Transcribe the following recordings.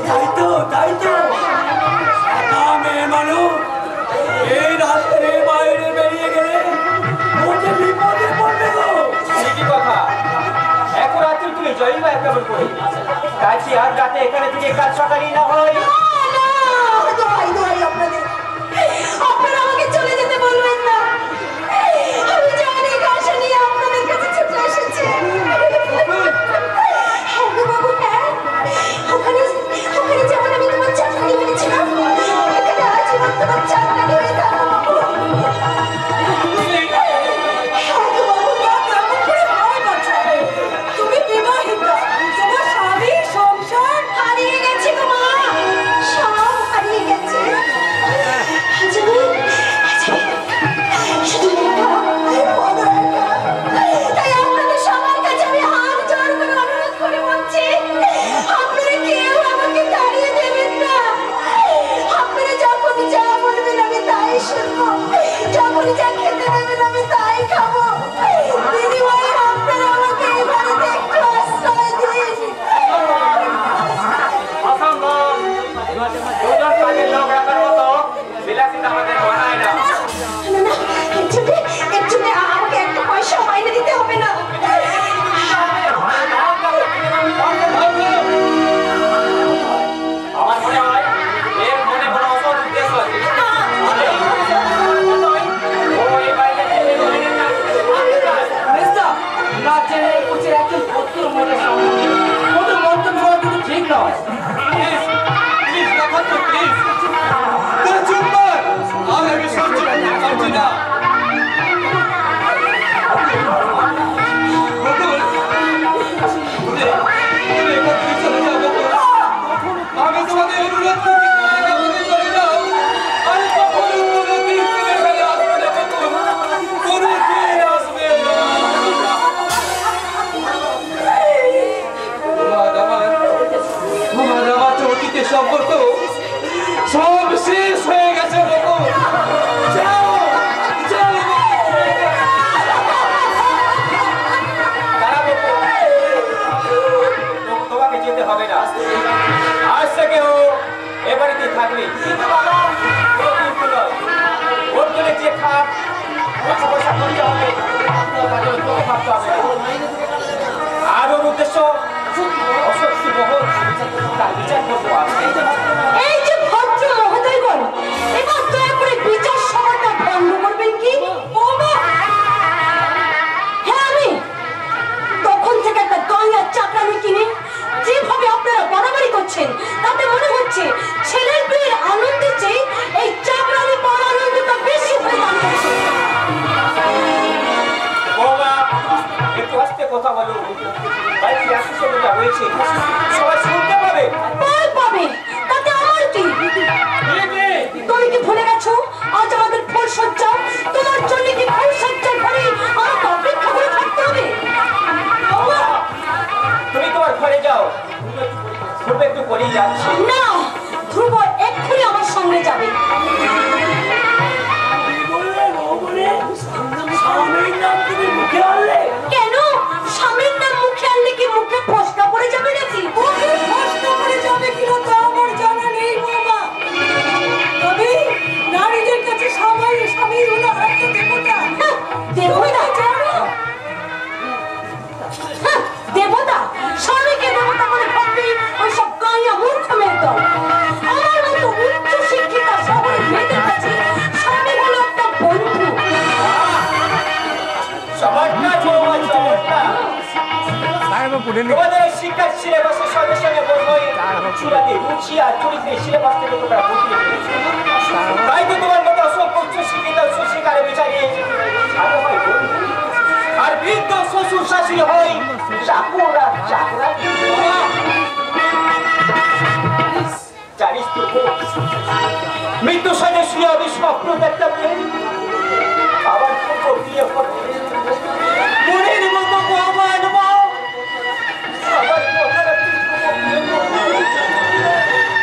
তাই তো একা মেয়ে মানুষ এই রাত্রে বাইরে বেরিয়ে গেলে ওকে বিপদে পড়বে গো। ঠিকই কথা, এখন রাত্রে তুমি জয়ীবা কেমন করে? তাই কি আর রাতে এখানে থেকে কাজ সকালই না হয়? আপনারা আমাকে চলে যেতে বলবেন না। আমি জানি আশা নিয়ে আপনাদের কাছে ছুটে এসেছি। বাবু, হ্যাঁ, ওখানে যেমন আমি তোমার চাকরি মেরেছিলাম, এখানে আজীবন তোমার চাকরি হয়ে থাকবো। তুমি বিবাহিতা, তোমার স্বামী সংসার হারিয়ে গেছে, তোমার সব হারিয়ে গেছে। তাই আপনাদের সবার কাছে আমি হাত জোড় করে অনুরোধ করে বলছি, আপনারা কেউ আমাকে তাড়িয়ে দেবেন না। আপনারা যখন যা বলবেন আমি তাই শুনবো, যখন যা খেতে দেবেন আমি তাই খাবো। বিনিময়ে আপনারা আমাকে এই বাড়িতে একটু আশ্রয় দিন। অসম্ভব, দুজন কাজের লোক রাখার মতো বিলাসিতা আমাদের মানায় না। এর জন্য আমাকে একটা পয়সা মাইনে দিতে হবে না। আমার মনে হয় এর মনে কোনো অসৎ উদ্দেশ্য আছে। ঠিক নয়। আমি সহ্য করছি না। আমি তোমাদের অনুরোধ করছি, আমাকে চলে যাও। আমি কখনো কোনোদিন ফিরে আসবে না, কোনোদিন আসবে না। আমার অতীতের সম্পর্ক সব শেষ হয়ে গেছে। তোমাকে যেতে হবে না, আজ থেকে ও এ বাড়িতে থাকবে। ওর জন্য যে খাপ পয়সা খরচা হবে তোকে ভাবতে হবে। আর ওর উদ্দেশ্য অশক্তি বহন, তার বিচার করতে পারবে। এই যে ভদ্র মহোদয়গণ, এবার দয়া করে বিচার সভাটা বন্ধ করবেন কি? হ্যাঁ, আমি তখন থেকে একটা দয়ার চাকরানি কিনে যেভাবে আপনারা বাড়াবাড়ি করছেন, তাতে মনে হচ্ছে ছেলের বিয়ের আনন্দের চেয়ে এই চাকরানি পাওয়ার আনন্দটা বেশি হয়ে যাচ্ছে। বাবা, একটু আস্তে কথা বলো। বাড়িতে আসতে চলে যা হয়েছে সবাই শুনতে পাবে। পাবে, তাতে আমার কি? তুমি কি ভুলে গেছো আজ আমাদের ফুল সজ্জা? তোমার জন্য কি ফুল সজ্জার ঘরে আমাকে অপেক্ষা করে থাকতে হবে? তুমি তোমার ঘরে যাও, ধ্রুব একটু পরেই যাচ্ছে। না, ধ্রুব এক্ষুনি আমার সঙ্গে যাবে। স্বামীর নাম তুমি মুখে আনলে কেন? স্বামীর নাম মুখে আনলে কি মুখে ফসকা পড়ে যাবে নাকি? মুখে ফসকা পড়ে যাবে কিনা তা আমার জানা নেই বাবা। তবে নারীদের কাছে সবাই স্বামীর হলো একটা দেবতা। দেবতা জানো? দেবতা? স্বামীকে দেবতা বলে ভাববি ওই সব গাঁয়া মূর্খ মেয়ে দল। আমার মতো উচ্চ শিক্ষিতা শহরের মেয়েদের কাছে স্বামী হলো একটা বন্ধু। তোমাদের শিক্ষার সিলেবাসের সঙ্গে সঙ্গে বলবই চূড়াতে রুচি আর চরিত্রের সিলেবাস থেকে তোমরা বদলে ফেলেছো। তাই তো তোমার মতো অসংখ্য উচ্চ শিক্ষিত সুশিকারে বিচারিয়ে আর বৃদ্ধ শ্বশুর শাশুড়ি হয় চাকুরা চাকরা। জানিস তো মৃত্যু সঙ্গে শুয়ে আমি স্বপ্ন দেখতাম আবার বিয়ে করতে মনের মতো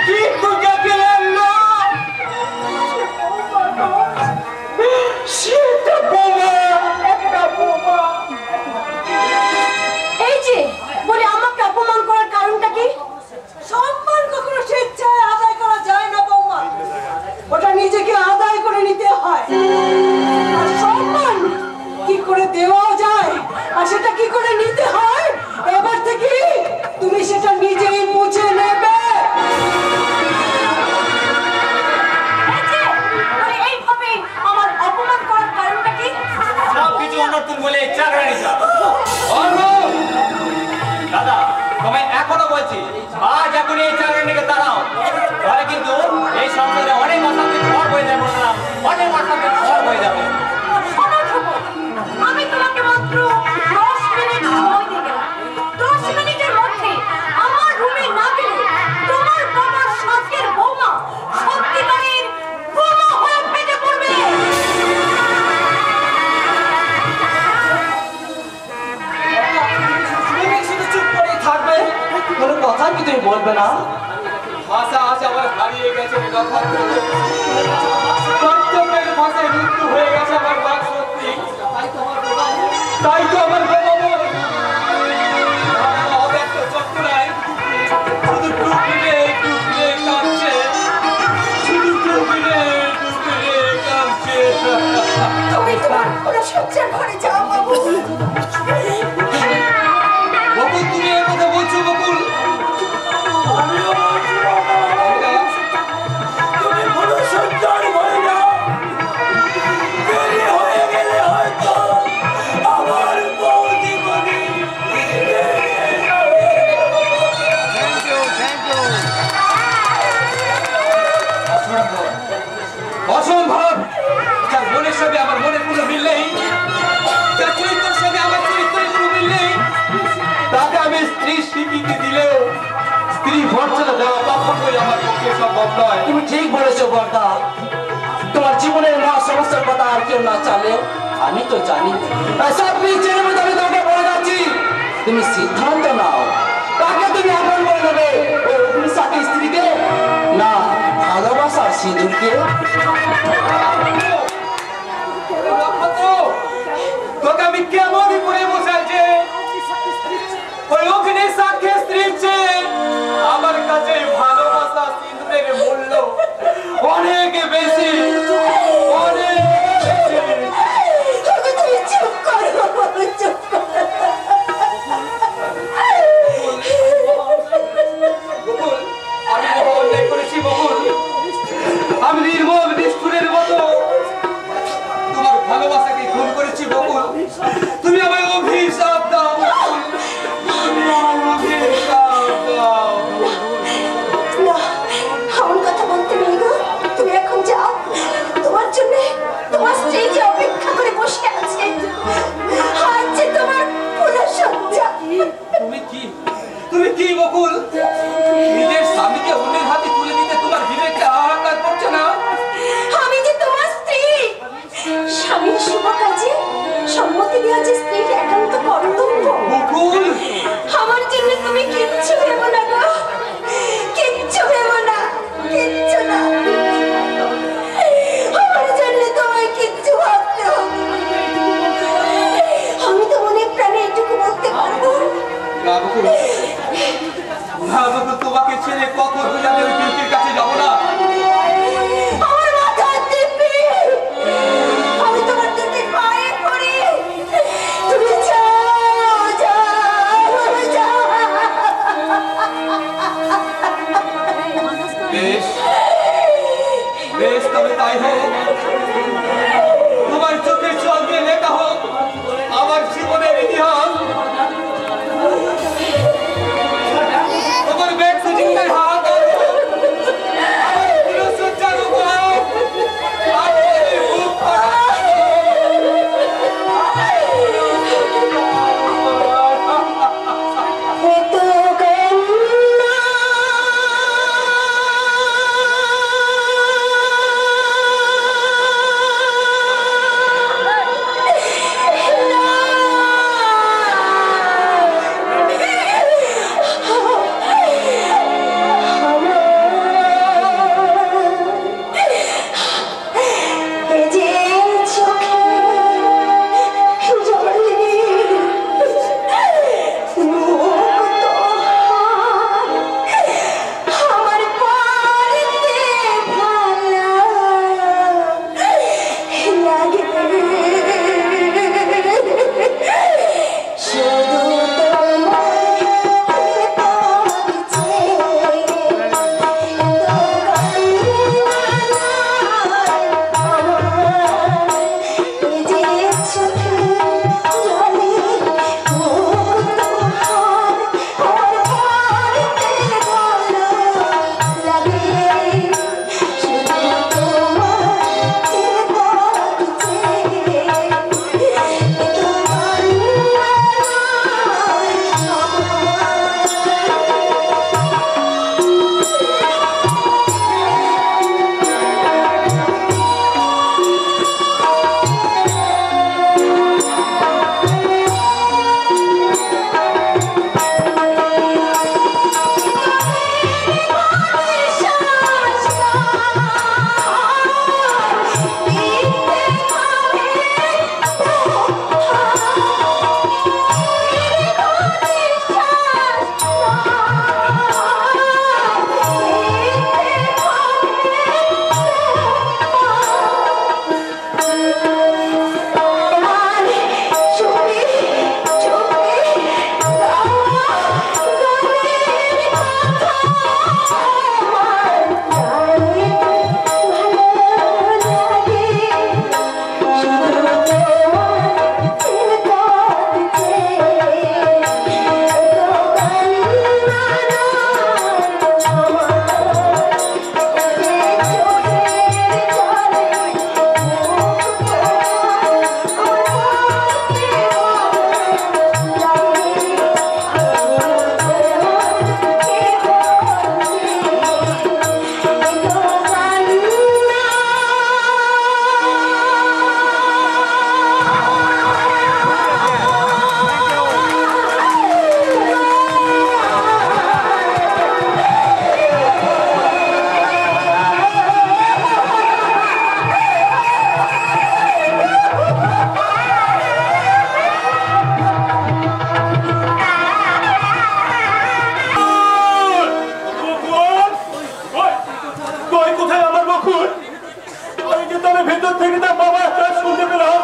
কিন্তু যাকে সেটা বোমা, একটা বোমা। এই যে বলে আমাকে অপমান করার কারণটা কি? সম্মান কখনো না? ভাষা আজ আমার হারিয়ে গেছে নক্ষত্র। কর্তব্যের ভাষায় রুদ্ধ হয়ে গেছে আমার বাক শক্তি। তাই তো আমার বাবা বল অব্যক্ত চক্রায় শুধু টুকরে টুকরে কাঁদছে, শুধু টুকরে টুকরে কাঁদছে। তুমি তোমার পুরো সজ্জার ঘরে যাও বাবু। বকুল, তুমি এ কথা বলছো বকুল? তুমি পুরো সজ্জার ঘরে যাও, দেরি হয়ে গেলে হয়তো আমার বৌদি বলি অসম্ভব। যার মনের সঙ্গে আমার মনের কোনো মিল নেই, যার চরিত্রের সঙ্গে আমার চরিত্রের কোনো মিল নেই, তাকে আমি স্ত্রী স্বীকৃতি দিলেও স্ত্রী ভর্সনা দেওয়া কখনোই আমার পক্ষে সম্ভব নয়। তুমি ঠিক বলেছো বর্দা। তোমার জীবনের মা সমস্যার কথা আর কেউ না চালে আমি তো জানি। সব চেনে বলতে আমি তোমাকে বলে যাচ্ছি, তুমি সিদ্ধান্ত নাও। তাকে তুমি আপন করে নেবে ওই অগ্নিসাথী স্ত্রীকে, না ভালোবাসার সিঁদুরকে? নক্ষত্র, তোকে আমি কেমনই করে বোঝাই যে ওই অগ্নি সাক্ষী স্ত্রীর চেয়ে আমার কাছে ভালোবাসা সিঁদুরের মূল্য অনেক বেশি, অনেক বেশি। তুমি চুপ করো বাবু, চুপ করো। বকুল, আমি মহা অন্যায় করেছি বকুল। আমি নির্মম নিষ্ঠুরের মতো তোমার ভালোবাসাকে খুন করেছি বকুল। তুমি আমায় অভিশাপ দাও বকুল, তুমি আমায় অভিশাপ দাও। না, এমন কথা বলতে নেই গো। তুমি এখন যাও, তোমার জন্য তোমার স্ত্রী যে অপেক্ষা করে বসে আছে। আজ যে তোমার পুরো সজ্জা। তুমি কি বকুল? নিজের স্বামীকে অন্যের হাতে তুলে দিতে তোমার বিবেকটা হাহাকার করছে না? আমি যে তোমার স্ত্রী, স্বামীর শুভ কাজে সম্মতি দেওয়া যে স্ত্রীর একান্ত কর্তব্য। বকুল, আমার জন্য তুমি কিচ্ছু ভেবো না গো, কিচ্ছু ভেবো না, কিচ্ছু না। আমার জন্য তোমায় কিচ্ছু ভাবতে হবে না। আমি তো মনে প্রাণে এটুকু বলতে পারবো, না বকুল, না বকুল, তোমাকে ছেড়ে কখন আমি ওই ব্যক্তির কাছে যাবো না। আমার মাথা টিপে আমি তোমার দুটি পায়ে পড়ি। তুমি যাও, যাও, যাও। বেশ বেশ, তবে তাই হোক। তোমার চোখের জল দিয়ে লেখা হোক আমার জীবনের ইতিহাস। তোমার ব্যক্তি জীবনের হাহাকার, আমার পুরো সজ্জার উপর আমার বুক এত ভিতর থেকে তার বাবার কাজ শুনতে পেলাম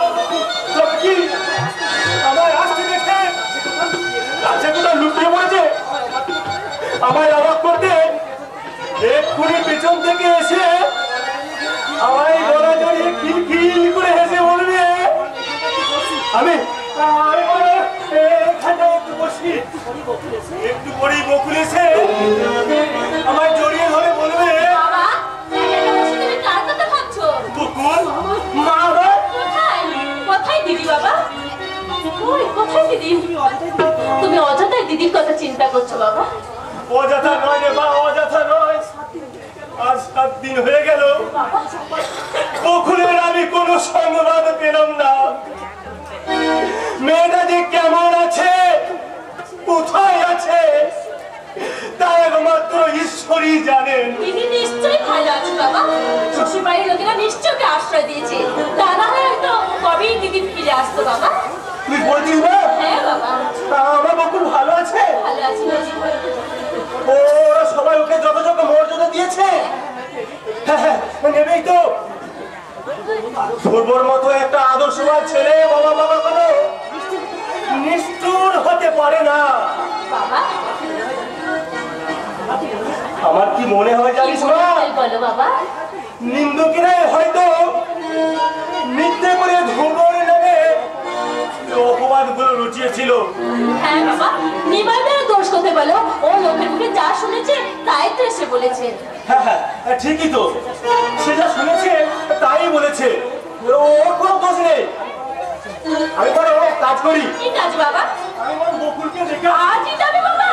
তবে কি আমার আসতে দেখে কাছে কোথাও লুকিয়ে পড়েছে। আমায় অবাক করতে এক্ষুনি পেছন থেকে এসে আমায় গলা জড়িয়ে খিলখিল করে হেসে বলবে আমি এখানটায় একটু বসি। একটু পরেই বকুল এসে আমায় জড়িয়ে ধরে বলবে বাবা এখানে বসে তুমি কার কথা ভাবছো? বকুল মা আবার কোথায় দিদি বাবা? ওই কোথায় দিদি? তুমি অযথাই দিদির কথা চিন্তা করছো বাবা। অযথা নয় রে মা, অযথা নয়। আজ 7 দিন হয়ে গেল বকুলের আমি কোনো সংবাদ পেলাম না। মেয়েটা যে কেমন আছে কোথায় আছে তা একমাত্র ঈশ্বরই জানেন। দিদি নিশ্চয়ই ভালো আছে বাবা। শ্বশুর বাড়ির লোকেরা নিশ্চয়ই আশ্রয় দিয়েছে, তা না হয় হয়তো কবেই দিদি ফিরে আসতো বাবা। তুই বলছিস না? হ্যাঁ বাবা আমার বকুল ভালো আছে? ভালো আছে দিদি। ওরা সবাই ওকে যথাযথ মর্যাদা দিয়েছে? হ্যাঁ নেবেই তো। পূর্বর মতো একটা আদর্শবান ছেলে বাবা বাবা কোনো নিষ্ঠুর হতে পারে না। বাবা আমার কি মনে হয় জানিস না, বলো বাবা। নিন্দুকেরা হয়তো মিথ্যে করে ধুনোর নামে অপবাদগুলো রচিয়েছিল। হ্যাঁ বাবা, নিমাইদের দোষ করতে বলো। ও লোকের মুখে যা শুনেছে তাই তো এসে বলেছে। হ্যাঁ হ্যাঁ ঠিকই তো, সে যা শুনেছে তাই বলেছে, ওর কোনো দোষ নেই। আমি বড় কাজ করি। কি কাজ বাবা? আমি বড় বকুলকে দেখে আজই যাবে বাবা?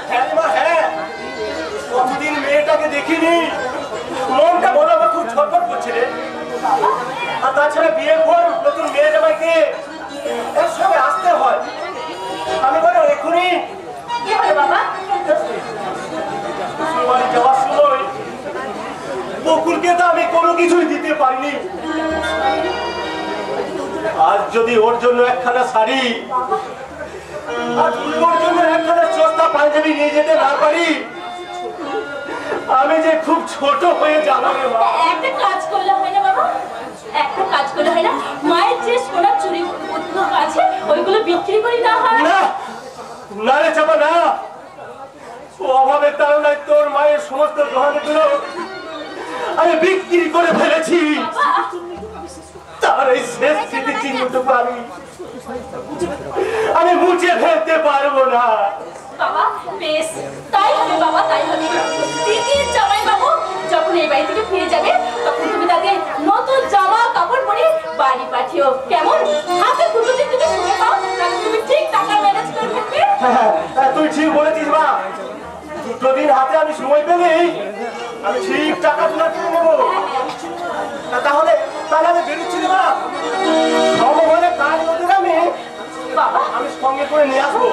হ্যাঁ মা হ্যাঁ, কতদিন মেয়েটাকে দেখিনি, মনটা বড় আমার খুব ছটফট করছে রে। আর তাছাড়া বিয়ের পর নতুন মেয়ে জামাইকে একসঙ্গে আসতে হয়। আমি বড় এক্ষুনি কি হলো বাবা? বাড়ি যাওয়ার সময় বকুলকে তো আমি কোনো কিছুই দিতে পারিনি। আজ যদি ওর জন্য একখানা শাড়ি আর ওর জন্য একখানা সস্তা পাঞ্জাবি নিয়ে যেতে না পারি, আমি যে খুব ছোট হয়ে যাবো রে মা। একটা কাজ করলে হয় না বাবা? একটা কাজ করলে হয় না? মায়ের যে সোনার চুরি আছে ওইগুলো বিক্রি করি না হয়? না না রে চাপা না, ও অভাবের তাড়নায় তোর মায়ের সমস্ত গহনাগুলো আমি বিক্রি করে ফেলেছি। তার এই শেষ স্মৃতি চিহ্নটুকু আমি মুছে ফেলতে পারবো না। বাবা বেশ, তাই হবে বাবা, তাই হবে। দিদির জামাই বাবু যখন এই বাড়ি থেকে ফিরে যাবে তখন তুমি তাকে নতুন জামা কাপড় পরে বাড়ি পাঠিও, কেমন? হাতে দুটো দিন যদি সময় পাও তাহলে তুমি ঠিক টাকা ম্যানেজ করে ফেলবে। হ্যাঁ তুই ঠিক বলেছিস মা, 2 দিন হাতে আমি সময় পেলেই আমি ঠিক টাকা তুলে নেবো। তাহলে আমি বেরোচ্ছি না, সমবলে কাজ করতে বাবা আমি সঙ্গে করে নিয়ে আসবো।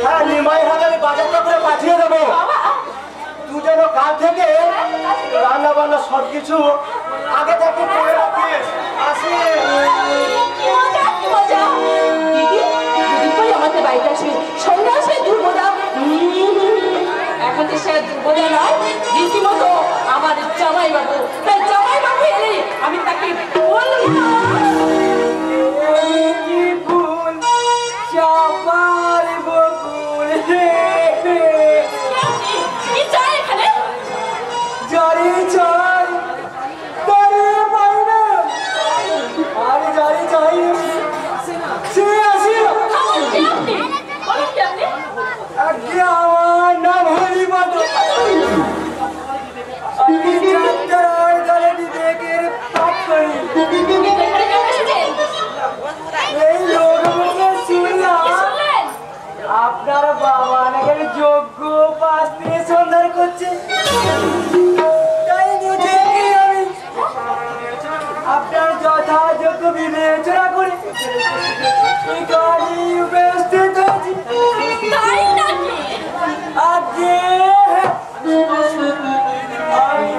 হ্যাঁ নিমাই হাতে আমি বাজারটা করে পাঠিয়ে দেবো। বাবা তুই যেন কাল থেকে রান্না বান্না সবকিছু আগে থেকে করে রাখিস। আসি। কি মজা, কি মজা। দিদি দুদিন পরে আমাদের বাড়িতে আসবে, সঙ্গে আসবে দুর্বোধা। এখন তো সে দুর্বোধা নয়, রীতিমতো আমার জামাই বাবু। তাই জামাই বাবু এলে আমি তাকে বলবো কি চাই এখানে? থামুন, কে আপনি? বলুন কে আপনি? আমার নাম হরিপদ। আমি ডাক্তার আয়তনে বিবেকের পাঠ করি। কিন্তু এখানে কেন এসেছেন? এই লোকমুখে শুনলাম কি শুনলেন? আপনার বাবা নাকি যোগ্য পাস নিয়ে সন্ধান করছে। তাই বুঝে আমি আপনার যথাযোগ্য বিবেচনা করে এই গাড়ি উপস্থিত হয়েছি। তাই নাকি? আগে আমি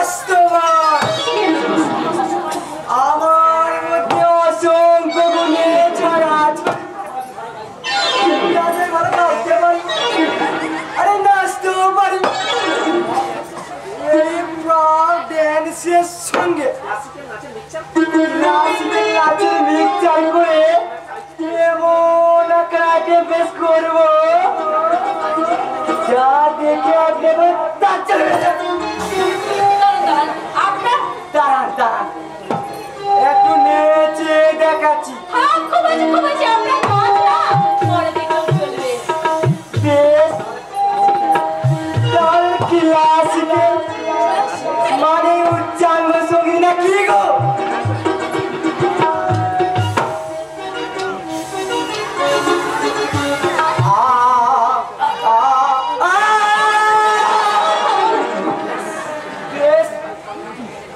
সুস্বাস্থ্যবান আমার নাচের নাচের মিক্সচার করে এমন আকারে বেশ করবো যা দেখে আপনাকে তার চলে দাঁড়ান দাঁড়ান একটু নেচে দেখাচ্ছি বেশ তার ক্লাসিক্যাল মানে উচ্চাঙ্গ সঙ্গী না কি গো বেশ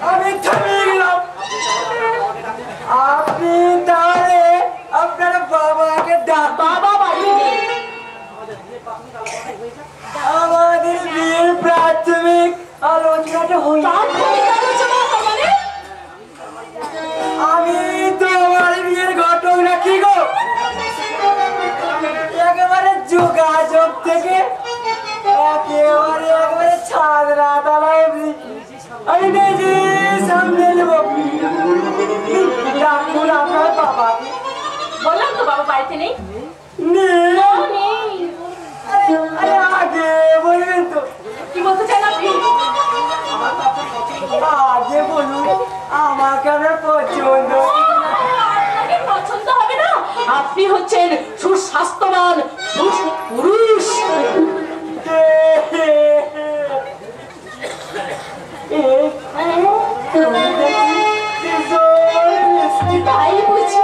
আমি থামিয়ে গেলাম আপনি তাহলে আপনার বাবাকে ডাক বাবা বাড়ি আমাদের বিয়ের প্রাথমিক আলোচনাটা হই আমি তো আমার বিয়ের ঘটক রাখি গো একেবারে যোগাযোগ থেকে একেবারে ছাদ রাতালায় আমি নিজে সামনে নেব ডাকুন আপনার বাবাকে বললাম তো বাবা বাড়িতে নেই নেই আরে আগে বলবেন তো কি বলতে চান আপনি? আগে বলুন আমাকে আপনার পছন্দ আপনাকে পছন্দ হবে না? আপনি হচ্ছেন সুস্বাস্থ্যবান পুরুষ। তাই বুঝি?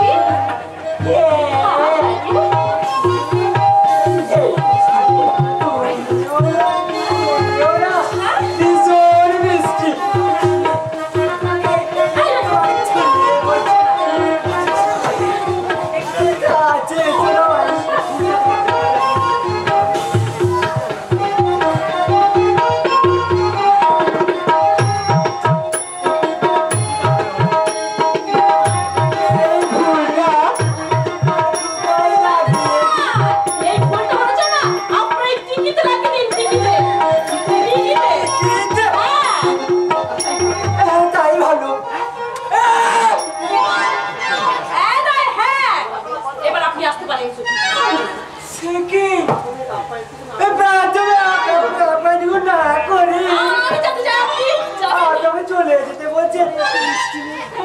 চলে যেতে বলছেন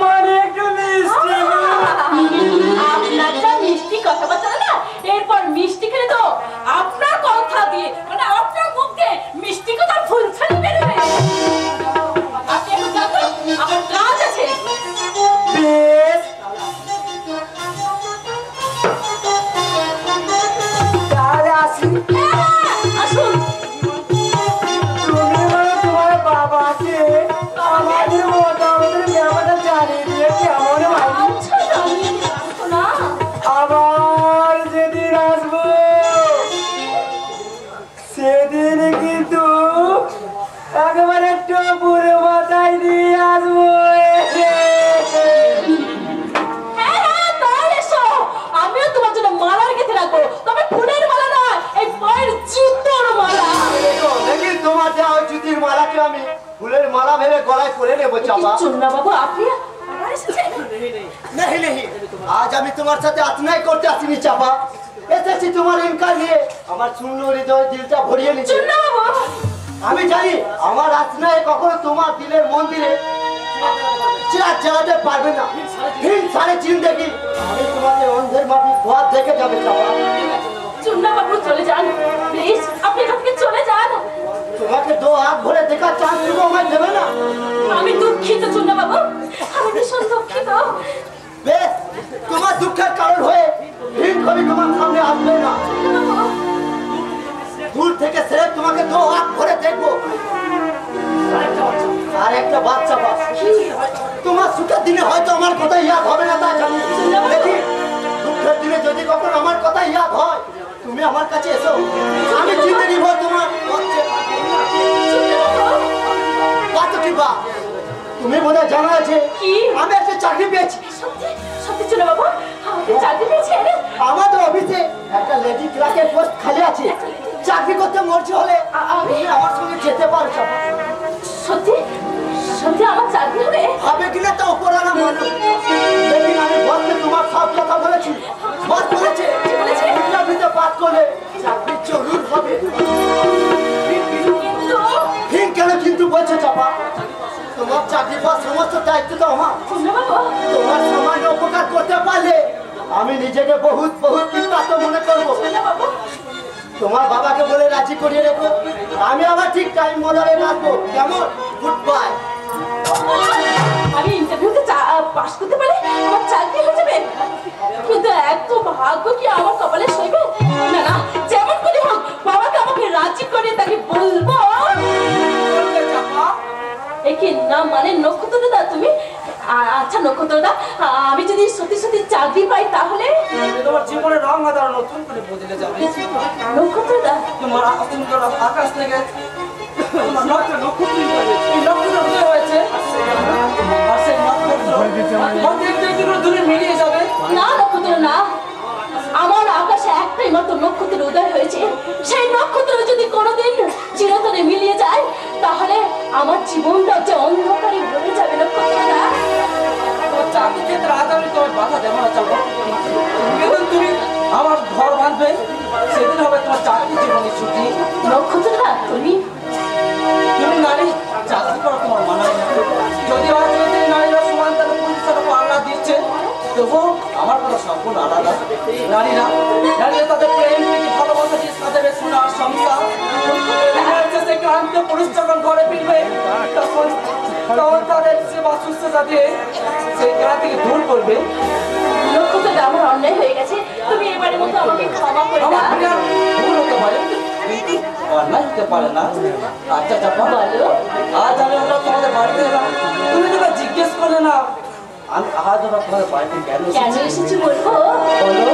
মানে একটু মিষ্টি আপনার যা মিষ্টি কথাবার্তা না এরপর মিষ্টি খেলে তো আপনার কথা দিয়ে মানে আপনার মুখে মিষ্টি কথা ফুলছানি বেরোবে। আপনি এখন যান তো, আমার কাজ আছে। বেশ তাহলে আসি আসুন। তুমি বলো তোমার বাবাকে আমাদের মোটামুটি ব্যাপারটা জানিয়ে দিয়ে কেমন হয় আচ্ছা, জানিয়ে দিলাম তো না। আবার যেদিন আসবো সেদিন কিন্তু একবার একটু পুরো মাথায় দিয়ে আসবো হ্যাঁ, তাহলে এসো। আমিও তোমার জন্য মালা রেখে রাখবো, তবে ফুলের মালা না, এই পায়ের জুতোর মালা। দেখি তোমার যা ওই জুতির মালাকে আমি ফুলের মালা ভেবে গলায় পরে নেবো চাপা চন্না বাবু, আপনি আবার এসেছেন? नहीं नहीं आज আমি তোমার সাথে আত্মনায় করতে আসিনি চাপা এসেছি তোমার ইনকার নিয়ে আমার শূন্য হৃদয় দিলটা ভরিয়ে নিচ্ছে চন্না বাবু, আমি জানি আমার আত্মনায় কখনো তোমার দিলের মন্দিরে চিরাগ জ্বালাতে পারবে না হিন সাড়ে জিন্দেগি আমি তোমাকে অন্ধের মাটি খোয়া দেখে যাবে চাপা চন্না বাবু চলে যান প্লিজ, আপনি এখান থেকে চলে যান। তোমাকে দো হাত ভরে দেখার চান্স তুমি আমায় দেবে না আমি দুঃখিত চন্না বাবু, আমি ভীষণ দুঃখিত। বেশ তোমার দুঃখের কারণ হয়ে হিন কবি তোমার সামনে আসবে না দূর থেকে সেরে তোমাকে দো হাত ভরে দেখবো আর একটা বাচ্চা তোমার সুখের দিনে হয়তো আমার কথা ইয়াদ হবে না তা জানি দেখি দুঃখের দিনে যদি কখন আমার কথা ইয়াদ হয় তুমি আমার কাছে এসো আমি চিনে নিব তোমার কতটি বা তুমি বোধহয় জানা আছে আমি একটা চাকরি পেয়েছি সত্যি সত্যি চন্না বাবু, আপনি চাকরি পেয়েছেন? আমাদের অফিসে একটা লেডি ক্লার্কের পোস্ট খালি আছে চাকরি করতে মরছি হলে আমি আমার সঙ্গে যেতে পারো সত্যি সত্যি আমার চাকরি ভাবে ভাবে কিনা তো উপরালা মানুষ लेकिन আমি বলতে তোমার সব কথা বলেছি বল বলেছে কি বলেছে? ইন্টারভিউতে পাস করলে চাকরি জরুর হবে কিন্তু ঠিক কেন কিন্তু বলছে চাপা তোমার চাকরি পাওয়ার সমস্ত দায়িত্ব তো আমার বাবু তোমার সামান্য উপকার করতে পারলে আমি নিজেকে বহুত বহুত কৃতজ্ঞ মনে করবো বাবু তোমার বাবাকে বলে রাজি করিয়ে রেখো আমি আবার ঠিক টাইম মনে রাখবো কেমন গুড বাই আমি ইন্টারভিউতে পাস করতে পারলে আমার চাকরি হয়ে যাবে কিন্তু এত ভাগ্য কি আমার কপালে সইবে না না যেমন করে হোক বাবাকে আমাকে রাজি করে তাকে বলবো একে না মানে নক্ষত্র দাদা তুমি আচ্ছা নক্ষত্র দাদা আমি যদি সত্যি সত্যি চাকরি পাই তাহলে তোমার জীবনের রং আদার নতুন করে বদলে যাবে নক্ষত্র দাদা তোমার সুন্দর আকাশ থেকে তোমার নক্ষত্র উদয় হয়েছে আর সেই নক্ষত্র একটু দূরে মিলিয়ে যাবে না নক্ষত্র না আমার আকাশে একটাই মাত্র নক্ষত্রের উদয় হয়েছে সেই নক্ষত্র যদি কোনোদিন চিরতরে মিলিয়ে যায় তাহলে আমার জীবনটা যে অন্ধকারে ভরে যাবে নক্ষত্রটা তোমার চাকরি ক্ষেত্রে আজ আমি তোমার বাধা দেবো না চাবো যেদিন তুমি আমার ঘর বাঁধবে সেদিন হবে তোমার চাকরি জীবনের ছুটি নক্ষত্রটা তুমি নারী চাকরি করা তোমার মানায় না যদি আজ যদি নারীরা সমান তাহলে পুলিশের উপর আল্লাহ দিচ্ছে তবুও আমার কথা সম্পূর্ণ আলাদা নারীরা তাদের প্রেম ভালোবাসা দিয়ে সাজাবে সোনার সংসার সেই ক্লান্ত পুরুষ যখন ঘরে ফিরবে তখন তাদের সেবা শুশ্রূষা দিয়ে সেই ক্লান্তিকে দূর করবে নক্ষত্রটা আমার অন্যায় হয়ে গেছে তুমি এবারের মতো আমাকে ক্ষমা করে আমার দাও বিরাট ভুল হতে পারে কিন্তু অন্যায় হতে পারে না আচ্ছা চাপা বলো আজ আমি ওরা তোমাদের বাড়িতে এলাম তুমি তো জিজ্ঞেস করলে না আমি আজ ওরা তোমাদের বাড়িতে কেন কেন এসেছি বলবো বলো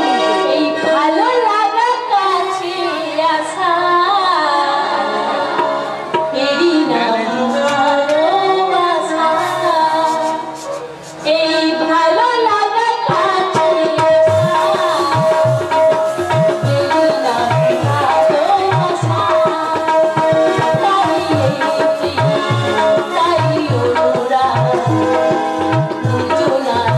এই ভালো লাগা কাছে আসা এরই নাম ভালোবাসা এই ভালো লাগা কাছে আসা এরই নাম ভালোবাসা তাই এই প্রেম তাই অনুরাগ দুজনার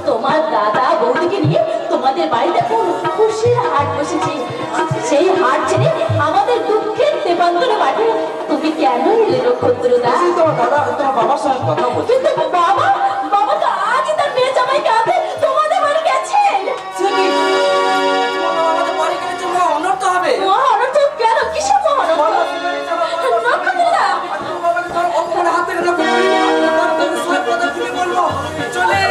তোমার দাদা বৌদিকে নিয়ে তোমাদের বাড়িতে খুশির হাট বসেছে সেই হাট ছেড়ে আমাদের দুঃখের দেবান্তরে মাঠে তুমি কেন এলে নক্ষত্রদা তোমার দাদা তোমার বাবার সঙ্গে কথা বলছি কিন্তু বাবা বাবা তো আজই তার মেয়ে জামাইকে আনতে তোমাদের বাড়ি গেছে আমাদের বাড়ি গেলে তোমার অনর্থ হবে মহানর্থ কেন কিসের মহানর্থ নক্ষত্রদা হাত থেকে বলবো চলে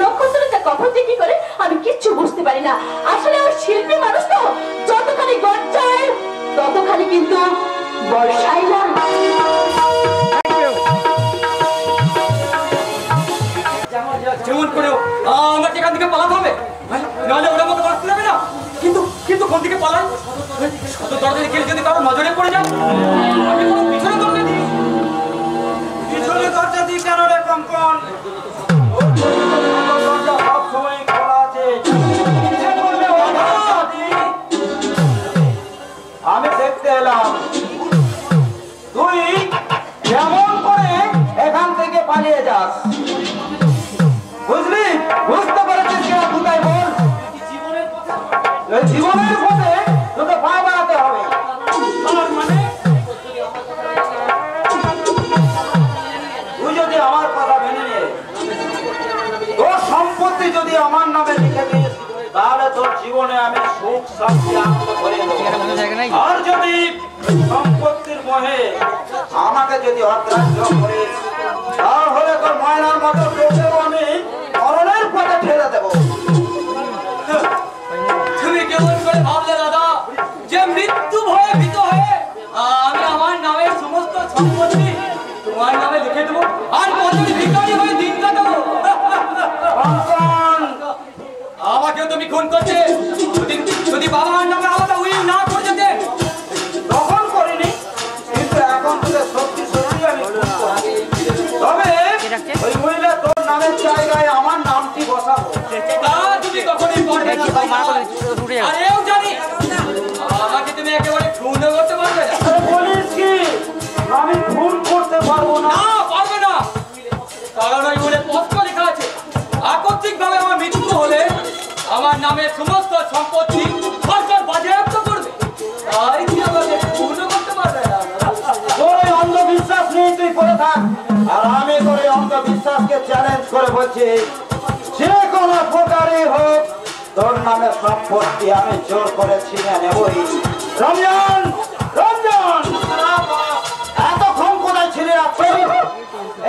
নক্ষত্রটা কখন থেকে করে আমি কিচ্ছু বুঝতে পারি না আসলে ওই শিল্পী মানুষ তো যতখানি গর্জায় ততখানি কিন্তু বর্ষায় না যেমন করেও আমার এখান থেকে পালাতে হবে নাহলে ওরা মতো বাঁচতে যাবে না কিন্তু কিন্তু কোন দিকে পালাই শত দরজায় গেলে যদি কারো নজরে পড়ে যায় আমি কোনো পিছনে দরজা দিই পিছনে দরজা দিয়ে কেন রে কম্পন দরজা সব সময় খোলা আছে আমি দেখতে এলাম তুই কেমন করে এখান থেকে পালিয়ে যাস বুঝলি বুঝতে পেরেছিস কিনা দুটাই বল জীবনের পথে দুটো পা বাড়াতে হবে মানে তুই যদি আমার কথা মেনে নিয়ে তোর সম্পত্তি যদি আমার নামে লিখে দিস তাহলে তোর জীবনে আমি সুখ শান্তি আনন্দ করে দেবো আর যদি সম্পত্তির মোহে আমাকে যদি অগ্রাহ্য করিস তাহলে তোর ময়নার মতো তোকেও আমি মরণের পথে ঠেলে দেবো তুমি কেমন করে হয়ে ভীত হয়ে আমি আমার নামের সমস্ত সম্পত্তি তোমার নামে লিখে দেবো আর পথের ভিখারি হয়ে দিন কাটাবো। আমাকেও তুমি খুন করছে। যদি বাবার নামে আলাদা উইল না করে যেতে তখন করিনি, কিন্তু এখন তোদের সত্যি সত্যি আমি খুন করছি। তবে ওই উইলে তোর নামের জায়গায় আমার নামটি বসাবো। তা তুমি কখনোই করবে না ভাইয়া। আর এও জানি আমাকে তুমি একেবারে খুনও করতে পারবে না। আরে বলিস কি আমি খুন করতে পারবো না? না, পারবে না। কারণ ওই উইলে স্পষ্ট লেখা আছে আকস্মিকভাবে আমার মৃত্যু হলে আমার নামে সমস্ত সম্পত্তি সরকার বাজেয়াপ্ত করবে। তাই কি আমাকে খুনও করতে পারবে না। তোর এই অন্ধবিশ্বাস নিয়ে তুই করে থাক, আর আমি তোর এই অন্ধবিশ্বাসকে চ্যালেঞ্জ করে বলছি যে কোনো প্রকারই হোক তোর নামে সম্পত্তি আমি জোর করে ছিনে নেবই। রমজান, রমজান, এতক্ষণ কোথায় ছিলি?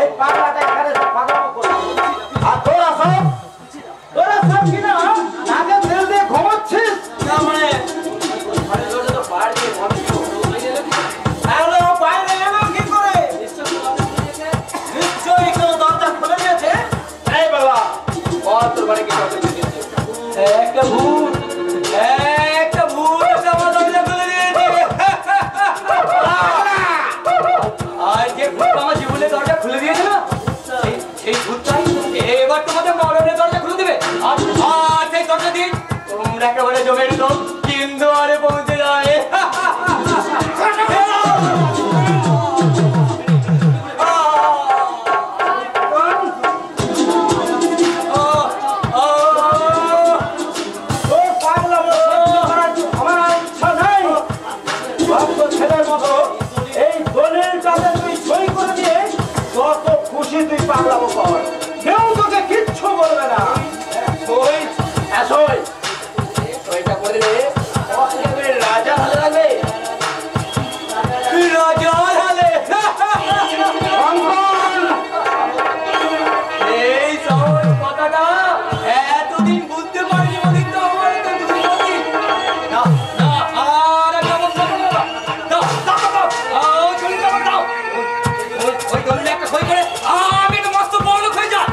এই পাগলাটা এখানে এসে পাগলামো করছিস। আর তোরা সব কিনা নাকে তেল দিয়ে ঘুমোচ্ছিস? না মানে তো পাড় দিয়ে বাইরে এলো কি করে? নিশ্চয়ই কোনো দরজা খুলে গেছে। এই বাবা তোর বাড়ি কি দরজা খুলে গেছে? একটা ভূত আমার দরজা খুলে দিয়েছে। আর যে ভূত আমার জীবনের দরজা খুলে দিয়েছে না, সেই ভূতটাই এবার তোমাদের মরণের দরজা খুলে দেবে। আর সেই দরজা দিয়ে তোমরা একেবারে জমের লোক কিন্তু আরে পৌঁছে যায়। তুই পাগলামো কর, কেউ তোকে কিচ্ছু বলবে না। ওইটা করে রাজা ভালো লাগবে। রাজা হালে এই সহজ কথাটা এতদিন বুঝতে পারিনি বলি তো আমার তো দুর্নীতি। না না আর একটা বন্ধ করো না। দাও দাও দাও চলে যাও দাও। ওই দলে একটা সই করে আমি তো মস্ত বড় লোক হয়ে যা।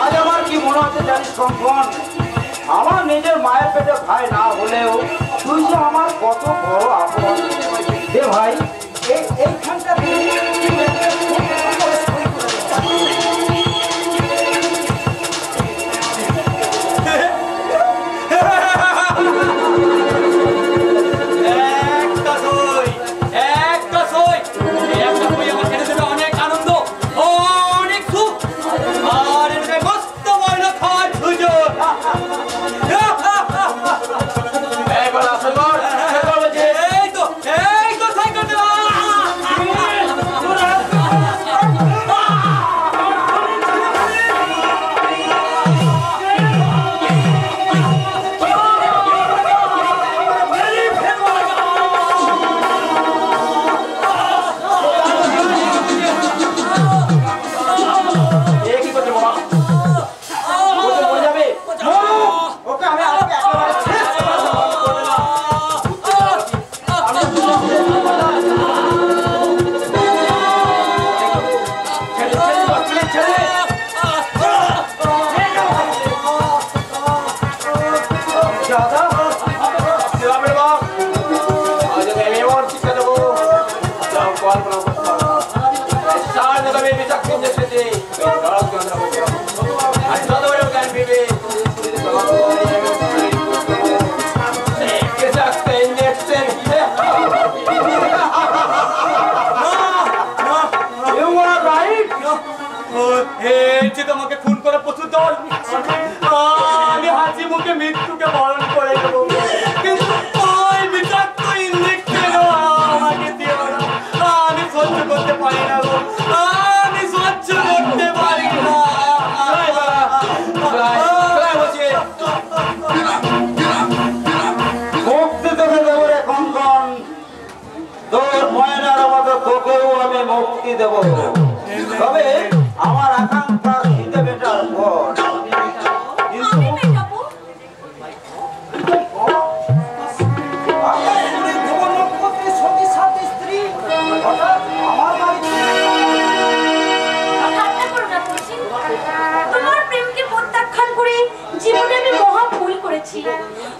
আজ আমার কি মনে হচ্ছে জানিস কঙ্কন, আমার নিজের মায়ের পেটে ভাই না হলেও তুই যে আমার কত বড় আপন। দে ভাই এইখানটা একটা সই আমার ছেড়ে দেবে অনেক আনন্দ অনেক সুখ আর এটাকে মস্ত বড় খাওয়ার সুযোগ। এই তো সাইকেল তোমাকে খুন করা প্রচুর দল। আমি হাসি মুখে মৃত্যুকে বরণ করে দেবো, কিন্তু ওই বিষাক্ত ইঞ্জেকশন আমাকে দিও না। আমি সহ্য করতে পারি না গো, আমি সহ্য করতে পারি না। মুক্তি তোকে দেবো রে কঙ্কন, তোর ময়নার মতো তোকেও আমি মুক্তি দেব। তবে আমার আকাঙ্ক্ষার হিতে বেটার পর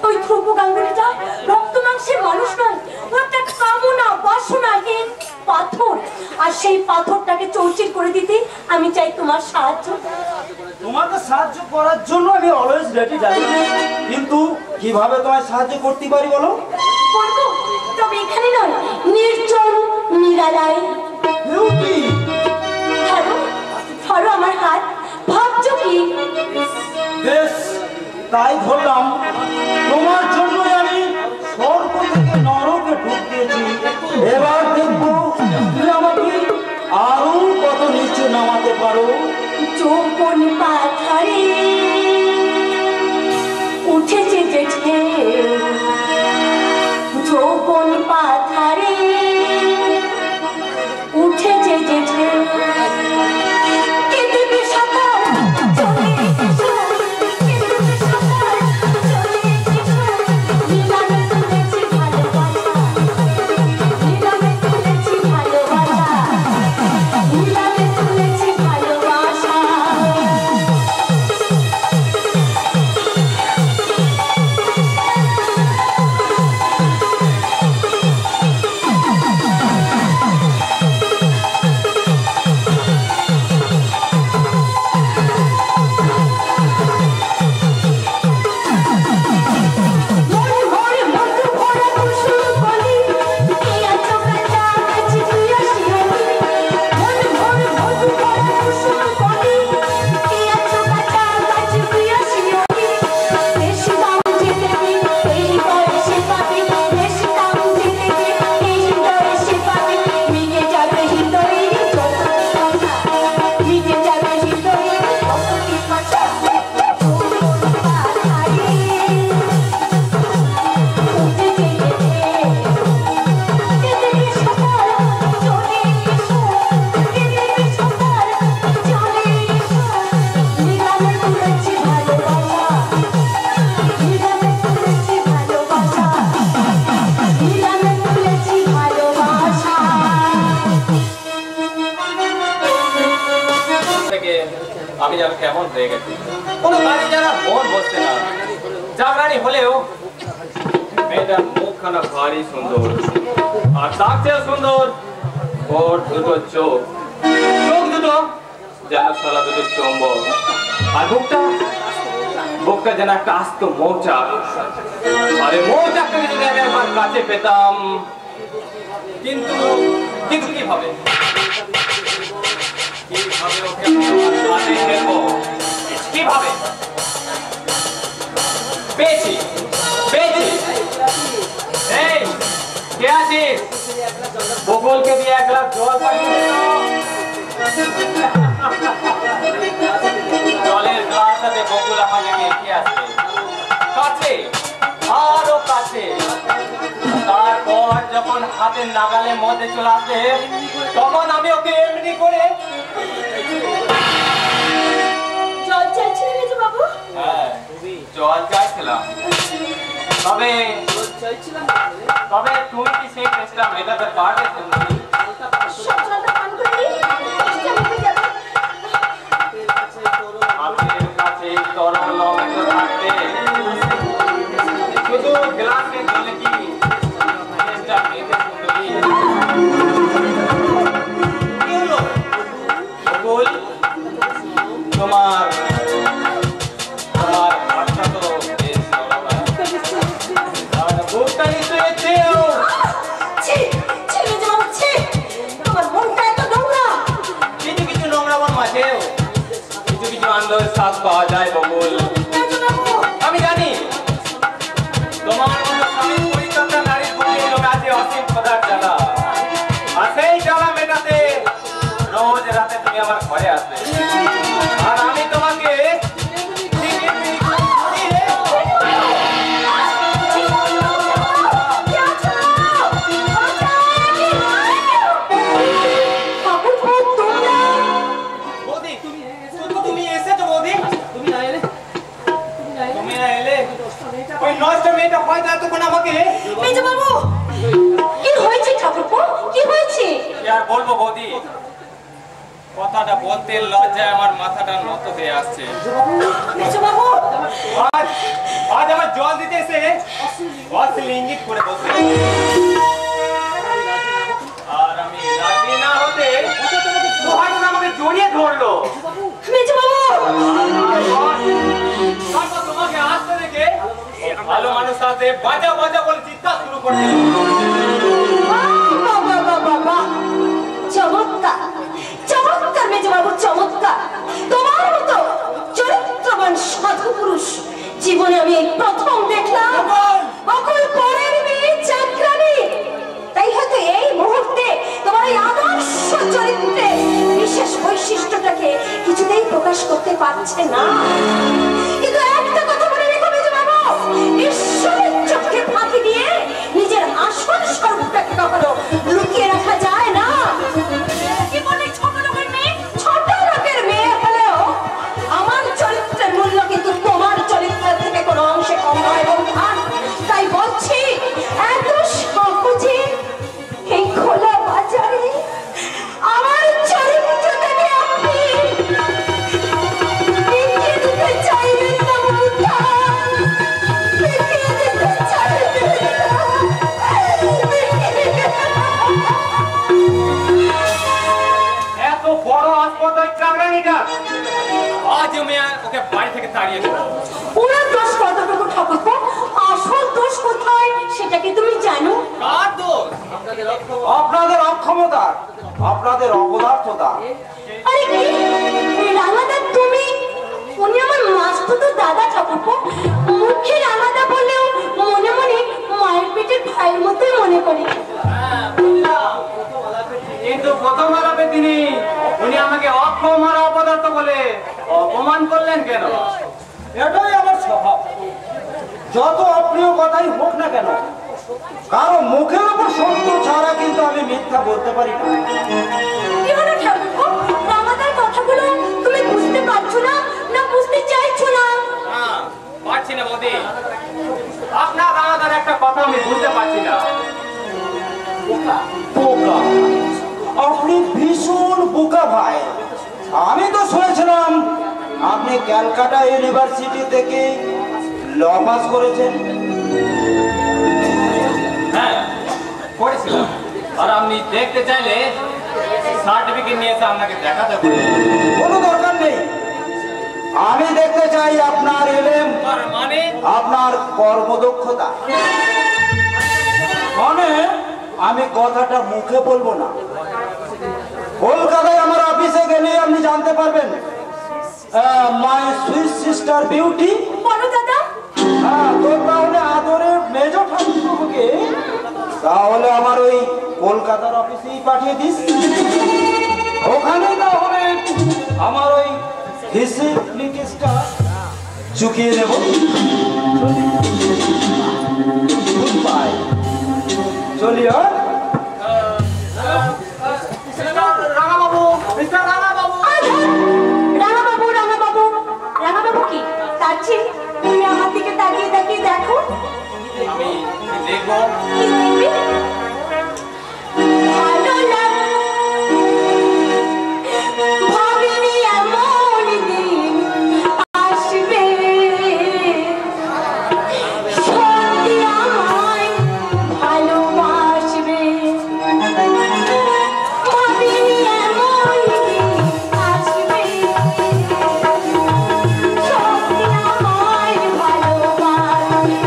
ওই ধ্রুব গাঙ্গুলিটা রক্ত মাংসের মানুষ নয়, ও একটা কামনা বাসনাহীন পাথর। আর সেই পাথরটাকে চৌচির করে দিতে আমি চাই তোমার সাহায্য। তোমাকে সাহায্য করার জন্য আমি অলওয়েজ রেডি যাই, কিন্তু কিভাবে তোমায় সাহায্য করতে পারি বলো? বলবো, তবে এখানে নয়, নির্জন নিরালায়। ধরো ধরো আমার হাত, ভাবছো কি? বেশ, তাই ধরলাম। তোমার জন্যই আমি স্বর্গ থেকে নরকে ঢুক দিয়েছি। এবার দেখবো তুমি আমাকে আরো কত নিচে নামাতে পারো। যৌবন পাথরে উঠেছে যে ঢেউ, যৌবন পাথরে উঠেছে যে ঢেউ, কেঁদেবে সাঁতার চলে এসো, কেঁদেবে সাঁতার চলে এসো। নিলামে তুলেছি ভালোবাসা, নিলামে তুলেছি ভালোবাসা, নিলামে তুলেছি ভালোবাসা। আমি যেন কেমন হয়ে গেছি, কোনো কাজে যারা মন বসছে না। জাগরানি হলেও মেয়েটার মুখখানা ভারী সুন্দর, আর তার চেয়ে সুন্দর ওর দুটো চোখ, চোখ দুটো যেন সারা দুটো চুম্বক, আর বুকটা যেন একটা আস্ত মৌচাক। আরে মৌচাকটাকে যদি আমি একবার কাছে পেতাম, কিন্তু কিন্তু কিভাবে ওকে কাছে ফেলবো, কিভাবে? পেয়েছি পেয়েছি। এই কে আছিস? বকুলকে দিয়ে এক গ্লাস জল পাঠিয়ে জলের গ্লাস হাতে বকুল আমাকে দেখে আসবে কাছে, আরো কাছে। তারপর যখন হাতের নাগালে মধ্যে চলে আসে, তখন আমি ওকে এমনি করে জল চাইছিলেন মেজো বাবু? হ্যাঁ, জল চাইছিলাম। তবে তুমি কি সেই চেষ্টা মেটাতে পারবে? তুমি সব জলটা পান করে নিই, চেষ্টা করতে যাবে। হাতের কাছে তরল লবণ থাকবে, শুধু গ্লাসে জলে কি চেষ্টা মেটে সুন্দরী? কি হলো বকুল, তোমার হাতটা তো বেশ নরম, আর বুকটা নিশ্চয়ই চেয়েও। ছি ছি মেজো বাবু, ছি, তোমার মনটা এত নোংরা। কিছু কিছু নোংরামন মাঝেও কিছু কিছু আনন্দের স্বাদ পাওয়া যায় বকুল। মেজো বাবু, আমি জানি তোমার মতো স্বামী পরিচর্যা নারীর বুকে আছে অসীম পদার জ্বালা, আর সেই জ্বালা মেটাতে রোজ রাতে তুমি আমার ঘরে আসবে, আর আমি তোমাকে তুমি এসেছো বৌদি? তুমি না এলে ওই নষ্ট মেয়েটা হয়তো এতক্ষণ আমাকে। মেজো বাবু, কি হয়েছে ঠাকুরপো, কি হয়েছে? কি আর বলবো বৌদি, কথাটা বলতে লজ্জায় আমার মাথাটা নত হয়ে আসছে। মেজবাবু আজ আমার জল দিতে এসে অশ্লীল ইঙ্গিত করে বসে, আর আমি রাজি না হতে সোহাগ আমাকে জড়িয়ে ধরলো। মেজবাবু তারপর তোমাকে আসতে দেখে ভালো মানুষ সাথে বাজা বাজা বলে চিৎকার শুরু করে দিল। বাবা চমৎকার চমৎকার মেজবাবু চমৎকার। তোমার মতো চরিত্রবান সাধু পুরুষ জীবনে আমি এই প্রথম দেখলাম। অকল পরের মেয়ে চাকরানি, তাই হয়তো এই মুহূর্তে তোমার এই আদর্শ চরিত্রে বিশেষ বৈশিষ্ট্যটাকে কিছুতেই প্রকাশ করতে পারছে না। কিন্তু একটা কথা মনে রেখো মেজবাবু, ঈশ্বরের চোখে ফাঁকি দিয়ে নিজের আসল স্বরূপটাকে কখনো লুকিয়ে রাখা যায় না। জীবনে ছোট লোকের মেয়ে হলেও আমার চরিত্রের মূল্য কিন্তু তোমার চরিত্রের থেকে কোনো অংশে কম নয় বন্ধুবান। তাই বলছি এত সহজে এই খোলা বাজারে আমার চরিত্রটাকে আপনি দেখিয়ে দিতে চাইবেন না বন্ধুবান, দেখিয়ে দিতে চাইবেন এত বড় হাসপাতাল চাকরানিটা আজ আমি ওকে বাড়ি থেকে তাড়িয়ে দেবো। ওনার দোষ কতটুকু ঠাকুরপো, আসল দোষ কোথায় সেটা কি তুমি জানো? কার দোষ? আপনাদের অক্ষমতা, আপনাদের অপদার্থতা। আরে কি রাঙাদা তুমি? উনি আমার মাস্তুতো দাদা ঠাকুরপো। মুখে রাঙাদা বললেও মনে মনে মায়ের পেটের ভাইয়ের মতোই মনে করে। কিন্তু প্রথম আলাপে উনি আমাকে অক্ষম আর অপদার্থ বলে অপমান করলেন কেন? এটাই আমার স্বভাব। যত অপ্রিয় কথাই হোক না কেন, কারো মুখের উপর সত্য ছাড়া কিন্তু আমি মিথ্যা বলতে পারি না। কি হলো ঠাকুরপো, রাঙাদার কথাগুলো তুমি বুঝতে পারছো না, না বুঝতে চাইছো না? পারছি না বৌদি, আপনার রাঙাদার একটা কথা আমি বুঝতে পারছি না। বোকা, আপনি ভীষণ বোকা ভাই। আমি তো শুনেছিলাম আপনি ক্যালকাটা ইউনিভার্সিটি থেকে ল পাস করেছেন। হ্যাঁ করেছিলাম, আর আপনি দেখতে চাইলে সার্টিফিকেট নিয়ে এসে আপনাকে দেখাতে পারি। কোনো দরকার নেই, আমি দেখতে চাই আপনার এলেম, মানে আপনার কর্মদক্ষতা। মানে আমি কথাটা মুখে বলবো না, কলকাতায় আমার অফিসে গেলে আপনি জানতে পারবেন মাই সুইট সিস্টার বিউটি। বলো দাদা। হ্যাঁ, তো তাহলে আদরের মেজ ঠাকুরকে তাহলে আমার ওই কলকাতার অফিসেই পাঠিয়ে দিস। ওখানে তাহলে আমার ওই হিসেব লিকেজটা চুকিয়ে নেব। বাই, চলি। রাঙাবাবু, মিস্টার রাঙাবাবু। রাঙাবাবু কি? তার চেয়ে তুমি আমার দিকে তাকিয়ে তাকিয়ে দেখো। আমি দেখবো। কি দেখবে? ভালো লাগে। ভাবিনি এমন দিন আসবে, সত্যি আমায় ভালোবাসবে। ভাবিনি এমন দিন আসবে, সত্যি আমায় ভালোবাসবে।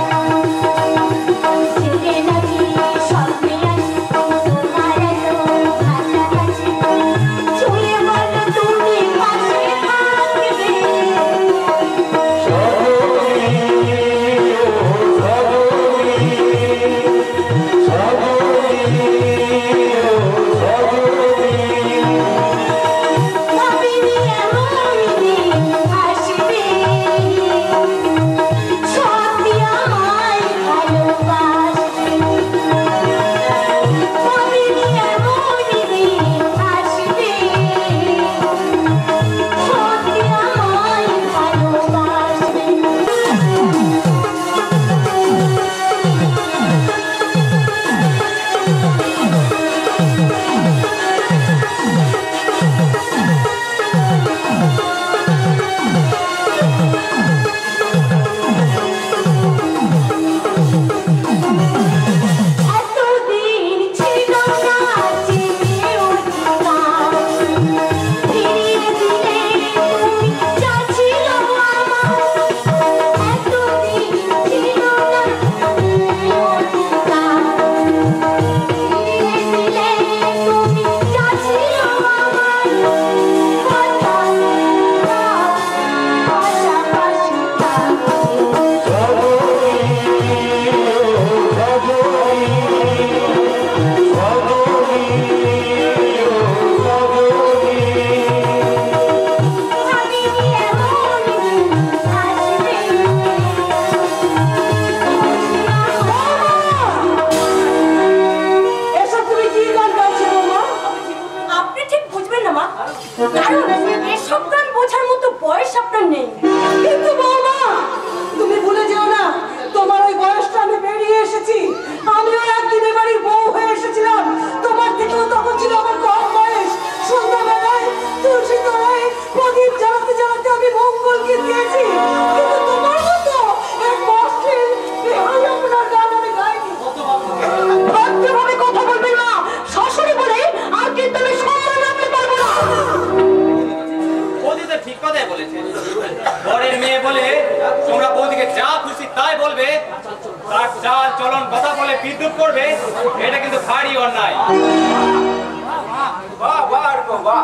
চাল চলন কথা বলে বিদ্রুপ করবে, এটা কিন্তু ভারী অন্যায়। বাহ বাহ বাহ,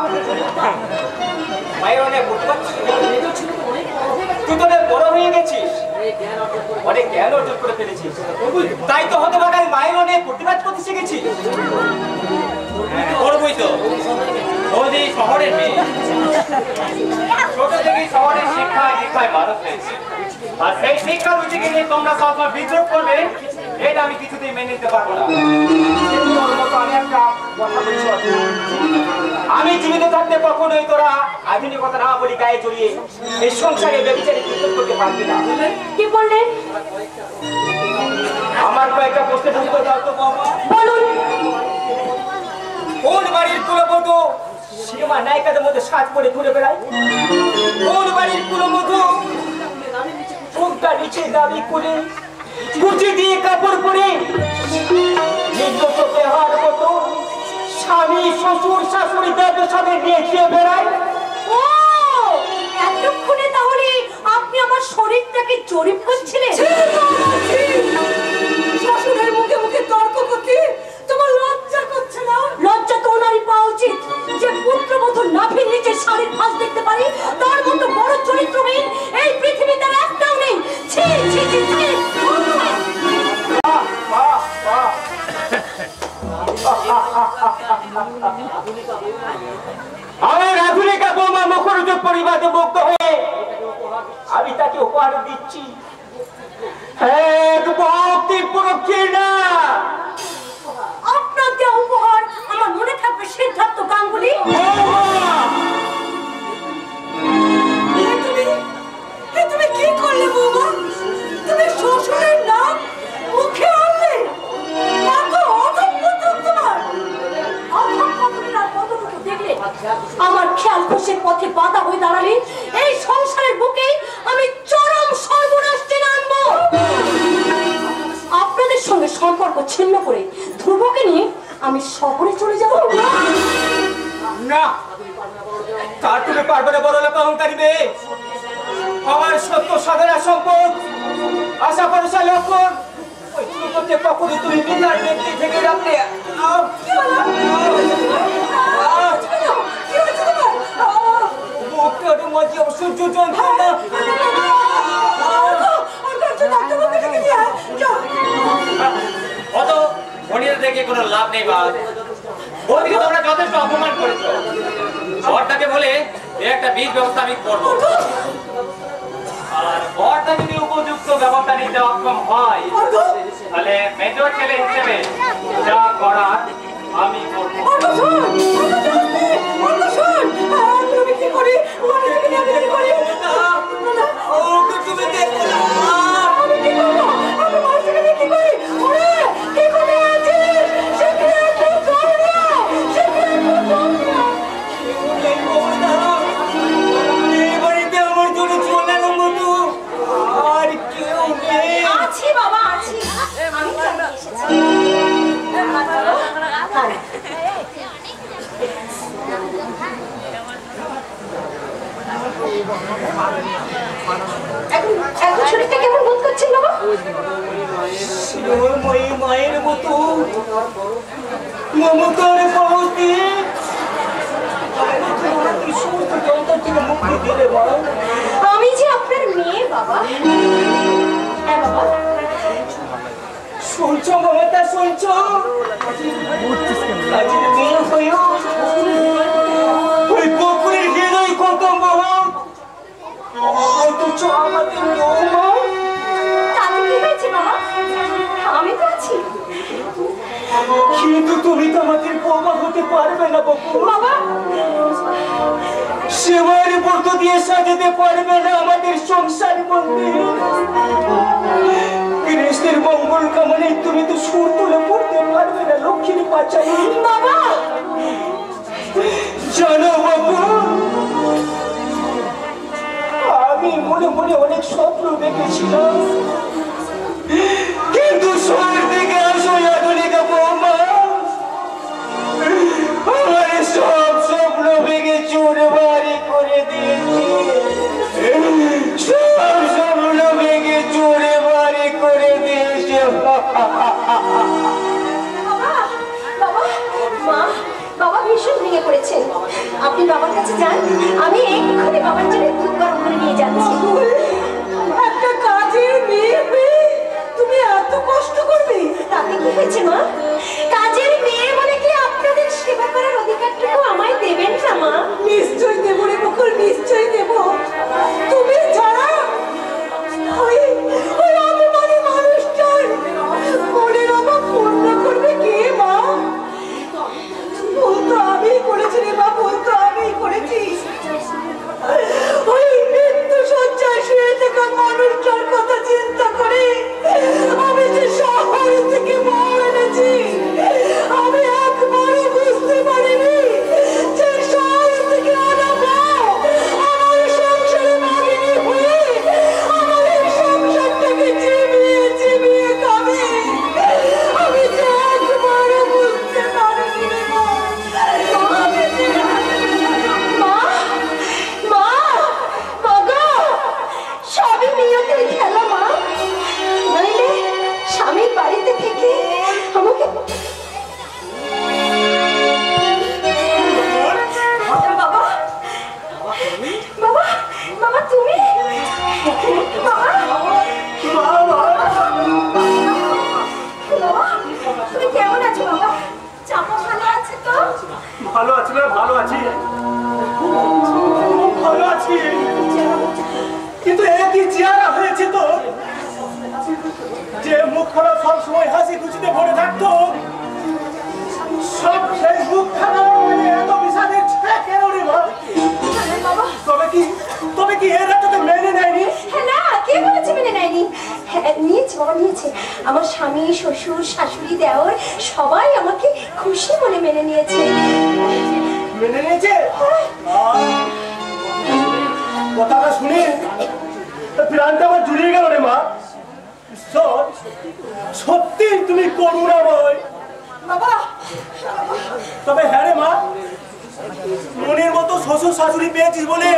মায়ের অনেক তুই তোদের বড় হয়ে গেছিস, অনেক জ্ঞান অর্জন করে ফেলেছিস, তাই তো হতে পারে মায়ের অনেক প্রতিবাদ করতে শিখেছি। করবই তো, ওই শহরের মেয়ে ছোট থেকেই শহরের শিক্ষায় মানুষ হয়েছে, আর সেই শিক্ষা রুচিকে নিয়ে তোমরা সবসময় বিদ্রোহ করবে, এটা আমি কিছুতেই মেনে নিতে পারবো না। আমি একটা কথা বলছি, আমি জীবিত থাকতে কখনোই তোরা আধুনিকতা না বলি গায়ে জড়িয়ে এই সংসারে ব্যভিচারে বিদ্রোহ করতে পারবি না। কি বললেন? আমার কয়েকটা প্রশ্নের উত্তর দাও তো বাবা। বলুন। কোন বাড়ির কুলবধূ সিনেমা নায়িকাদের মধ্যে সাজ করে ঘুরে বেড়ায়? কোন বাড়ির কুলবধূ ঠোঁটটা নিচে দাবি করে কুচি দিয়ে কাপড় পরে নির্দোষ ব্যবহার মতো স্বামী শ্বশুর শাশুড়ি দাদুর সাথে নিয়ে খেয়ে বেড়ায়? ও, এতক্ষণে তাহলে আপনি আমার শরীরটাকে জরিপ করছিলেন? শ্বশুরের মুখে মুখে তর্ক করতে তোমার লজ্জা করছে না? লজ্জা তো ওনারই পাওয়া উচিত, যে পুত্রবধূ নাভির নিচে শাড়ির ভাঁজ দেখতে পারি, তার মতো বড় চরিত্রহীন এই পৃথিবীতে একটাও নেই। ছি ছি ছি ছি। আমার আধুনিকা বৌমা মুখরোচক পরিবারে মুক্ত হয়ে আমি তাকে উপহার দিচ্ছি এক ভক্তি প্রক্রিয়া। আপনাকে উপহার আমার মনে থাকবে সিদ্ধার্থ গাঙ্গুলি। তুমি কি করলে বৌমা? তুমি শ্বশুরের নাম মুখে আনলে? আমার খেয়াল খুশির পথে বাধা হয়ে দাঁড়ালে এই সংসারের বুকে আমি চরম সর্বনাশ টেনে আনবো। আপনাদের সঙ্গে সম্পর্ক ছিন্ন করে ধ্রুবকে নিয়ে আমি শহরে চলে যাব। না, তার তুমি পারবে না বড় লোক অহংকারী মেয়ে। আমার সত্য সাধনা সম্পদ আশা ভরসা লক্ষণ ওই তুমি করতে কখনই তুমি বিনার ব্যক্তি থেকে রাখতে সূর্য যন্ত্রণা অত মনির দেখে কোনো লাভ নেই বা ওদিকে তোমরা যথেষ্ট অপমান করেছো। বরটাকে বলে একটা বীজ ব্যবস্থা আমি করবো, আর বরটা যদি উপযুক্ত ব্যবস্থা নিতে অক্ষম হয় তাহলে মেজর ছেলে হিসেবে যা করার আমি করবো। শরীরটা কেমন বোধ করছেন বাবা? মায়ের মতো মমতার পাওয়া দিয়ে আমি যে আপনার মেয়ে বাবা। হ্যাঁ বাবা। শুনছো মমতা, শুনছো? মেয়ে হয়েও ওই পুকুরের হৃদয় কত মহৎ, অথচ আমাদের বৌমা। তাতে কি হয়েছে বাবা? আমি তো আছি। কিন্তু তুমি তো আমাদের বৌমা হতে পারবে না বাবা। সেবার ব্রত দিয়ে সাজাতে পারবে না আমাদের সংসার মন্দির। গৃহস্থের মঙ্গল কামনায় তুমি তো সুর তুলে পড়তে পারবে না লক্ষ্মীর পাচাই বাবা। জানো বাবু, আমি মনে মনে অনেক স্বপ্ন দেখেছিলাম, কিন্তু শহর থেকে আসো আধুনিকা বৌমা আমার সব স্বপ্ন ভেঙে চুরমারি করে দিয়েছে। সব স্বপ্ন ভেঙে চুরমারি করে দিয়েছে। বাবা, মা, বাবা ভীষণ ভেঙে পড়েছেন। আপনি বাবার কাছে যান, আমি এক্ষুনি বাবার জন্য দুধ গরম করে নিয়ে যাচ্ছি। একটা কাজের মেয়ে পেয়ে তুমি এত কষ্ট করবে? তাতে কি হয়েছে মা? কাজের মেয়ে বলে কি আপনাদের সেবা করার অধিকারটুকু আমায় দেবেন না মা? নিশ্চয়ই দেবো রে বকুল, নিশ্চয়ই দেবো। তুমি ছাড়া ওই অভিমানী মানুষটার মনের অভাব পূর্ণ করবে কে মা? ভুল তো আমিই করেছি রে মা, ভুল তো আমিই করেছি। ওই মৃত্যু শয্যায় শুয়ে থাকা মানুষটার কথা চিন্তা করে আমি যে শহর থেকে বউ এনেছি, আমি একবারও বুঝতে পারিনি যে শহর থেকে আনা বউ আমার সংসারে মাগিনী হয়ে আমার এই সংসারটাকে চিবিয়ে চিবিয়ে খাবে। আমি যে একবারও বুঝতে পারিনি রে মা। মা, মা, মাগো, সবই নিয়তির খেলা মা। নইলে স্বামীর বাড়িতে থেকে আমাকে বাবা, বাবা, বাবা তুমি, বাবা, বাবা, তুমি কেমন আছো বাবা? চাপা ভালো আছে তো? ভালো আছি না? ভালো আছি, ভালো আছি, কিন্তু একই চেহারা হয়েছে তো। যে মুখখানা সবসময় হাসি খুশিতে ভরে থাকতো, সব সেই মুখখানা এত বিষাদের কেন রে মা? তবে কি এরা তোকে মেনে নেয়নি? না, কে বলেছে মেনে নেয়নি? হ্যাঁ, নিয়েছে বাবা, নিয়েছে। আমার স্বামী, শ্বশুর, শাশুড়ি, দেওর সবাই আমাকে খুশি মনে মেনে নিয়েছে। মেনে নিয়েছে? কথাটা শুনে প্রাণটা আমার জুড়িয়ে গেল রে মা। সত্যি তুমি করুণাময় বাবা, তবে হ্যাঁ রে মা, মনের মতো শ্বশুর শাশুড়ি পেয়েছিস বলে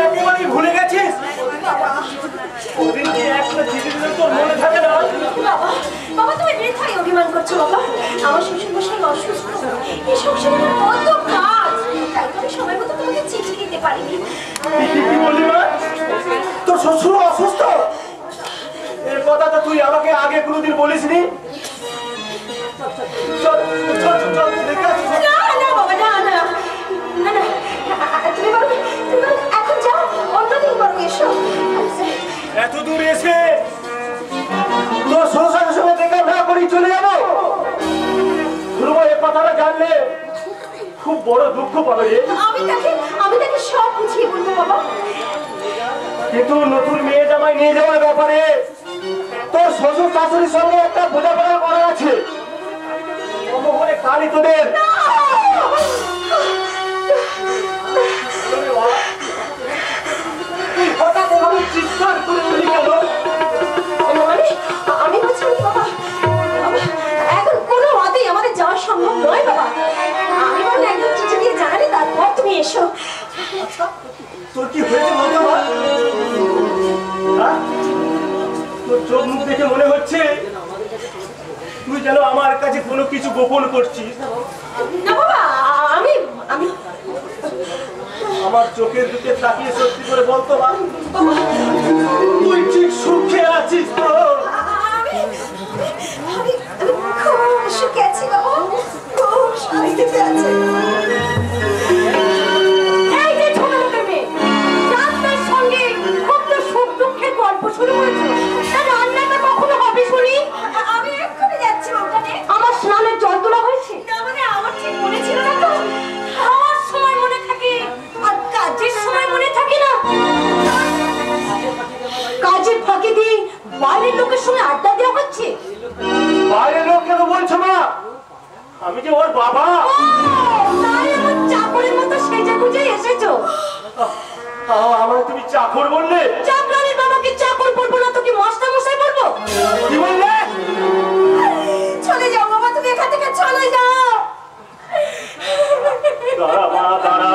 একেবারেই ভুলে গেছিস। ওদিন কি একটা চিঠি দিলে তোর মনে থাকে না? বাবা, বাবা তুমি বৃথাই অভিমান করছো বাবা। আমার শ্বশুর মশাই অসুস্থ, এই সংসারে আমার কত কাজ, তাই তো আমি সময় মতো তোমাকে চিঠি দিতে পারিনি। কি বললি মা? তোর শ্বশুর অসুস্থ? এর কথা তো তুই আমাকে আগে কোনোদিন বলিসনি। চল চল চল দেখে আসি। না না বাবা, না না না না, তুমি বরং এখন যাও, অন্যদিন বরং এসো। এত দূর এসে তোর শ্বশুরের সঙ্গে দেখা না করি চলে যাবো? ধ্রুব এ কথাটা জানলে খুব বড় দুঃখ পাবে রে। আমি তাকে সব বুঝিয়ে বলবো বাবা। কিন্তু নতুন মেয়ে জামাই নিয়ে যাওয়ার ব্যাপারে তোর শ্বশুর শাশুড়ির সঙ্গে একটা বোঝাপড়া করা আছে। অমোহনে কালি তোদের হঠাৎ এভাবে চিৎকার করে উঠে গেল। আমি বলছি বাবা, এখন কোনো মতেই আমাদের যাওয়া সম্ভব নয় বাবা। আমি বললাম একদম চিঠি দিয়ে জানালে তারপর তুমি এসো। তোর কি হয়েছে বলতো মা? তোর চোখ মুখ দেখে মনে হচ্ছে তুই যেন আমার কাছে কোনো কিছু গোপন করছিস। না বাবা, আমি আমি আমার চোখের দিকে তাকিয়ে সত্যি করে বলতো মা, তুই ঠিক সুখে আছিস তো? আমি খুব সুখে আছি বাবা, খুব শান্তিতে আছি। এই যে ছোট লোকের মেয়ে, রাস্তার সঙ্গে খুব তো সুখ দুঃখের গল্প শুরু করেছো, তা রান্নাটা কখনো হবে শুনি? আমি এক্ষুনি যাচ্ছি ওখানে। আমার স্নানের জল তোলা হয়েছে? না মানে আমার ঠিক মনে ছিল না তো। খাওয়ার সময় মনে থাকে আর কাজের সময় মনে থাকে না। কাজের ফাঁকে দিয়ে বাইরের লোকের সঙ্গে আড্ডা দেওয়া হচ্ছে। বাইরের লোক কেন বলছো মা? আমি যে ওর বাবা। তাই আমার চাকরের মতো সেজে গুজে এসেছো। আমার তুমি চাকর বললে? চাকরানির বাবাকে চাকর বলবো না তো কি মাস্টার মশাই বলবো? কি বললে? চলে যাও বাবা, তুমি এখান থেকে চলে যাও। দাঁড়া মা দাঁড়া,